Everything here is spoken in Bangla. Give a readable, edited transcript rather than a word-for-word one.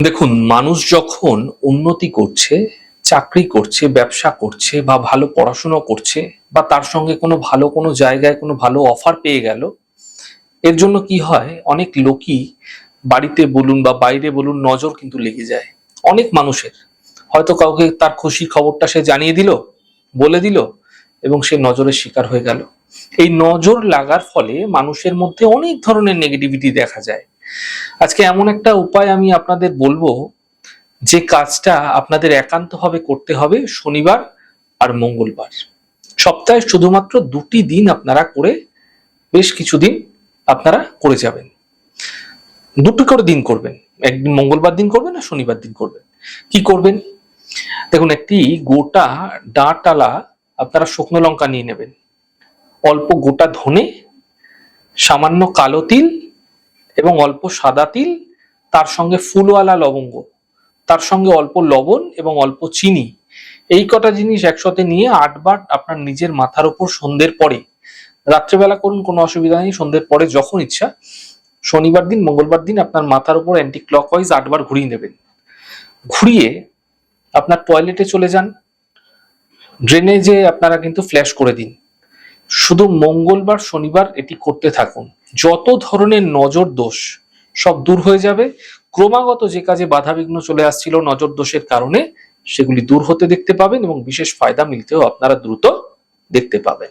দেখুন, মানুষ যখন উন্নতি করছে, চাকরি করছে, ব্যবসা করছে বা ভালো পড়াশুনো করছে বা তার সঙ্গে কোনো জায়গায় কোনো ভালো অফার পেয়ে গেল, এর জন্য কি হয়, অনেক লোকই বাড়িতে বলুন বা বাইরে বলুন নজর কিন্তু লেগে যায় অনেক মানুষের। হয়তো কাউকে তার খুশি খবরটা সে জানিয়ে দিল, বলে দিল এবং সে নজরের শিকার হয়ে গেল। এই নজর লাগার ফলে মানুষের মধ্যে অনেক ধরনের নেগেটিভিটি দেখা যায়। আজকে এমন একটা উপায় আমি আপনাদের বলবো, যে কাজটা আপনাদের একান্তভাবে করতে হবে শনিবার আর মঙ্গলবার। সপ্তাহে শুধুমাত্র ২টি দিন আপনারা করে বেশ কিছুদিন আপনারা করে যাবেন। ২টি করে দিন করবেন। একদিন মঙ্গলবার দিন করবেন আর শনিবার দিন করবেন। কি করবেন? দেখুন, একটি গোটা ডাঁটালা আপনারা শুকনো লঙ্কা নিয়ে নেবেন, অল্প গোটা ধনে, সামান্য কালো তিল এবং অল্প সাদা তিল, তার সঙ্গে ফুলওয়ালা লবঙ্গ, তার সঙ্গে অল্প লবণ এবং অল্প চিনি। এই কটা জিনিস একসাথে নিয়ে ৮ বার আপনার নিজের মাথার উপর সন্ধ্যের পরে, রাত্রেবেলা করুন কোনো অসুবিধা নেই, সন্ধ্যের পরে যখন ইচ্ছা, শনিবার দিন মঙ্গলবার দিন আপনার মাথার উপর অ্যান্টি ক্লকওয়াইজ ৮ বার ঘুরিয়ে নেবেন। ঘুরিয়ে আপনার টয়লেটে চলে যান, ড্রেনে যে আপনারা কিন্তু ফ্ল্যাশ করে দিন। শুধু মঙ্গলবার শনিবার এটি করতে থাকুন। যত ধরনের নজর দোষ সব দূর হয়ে যাবে। ক্রমাগত যে কাজে বাধাবিঘ্ন চলে আসছিল নজর দোষের কারণে, সেগুলি দূর হতে দেখতে পাবেন এবং বিশেষ ফায়দা মিলতেও আপনারা দ্রুত দেখতে পাবেন।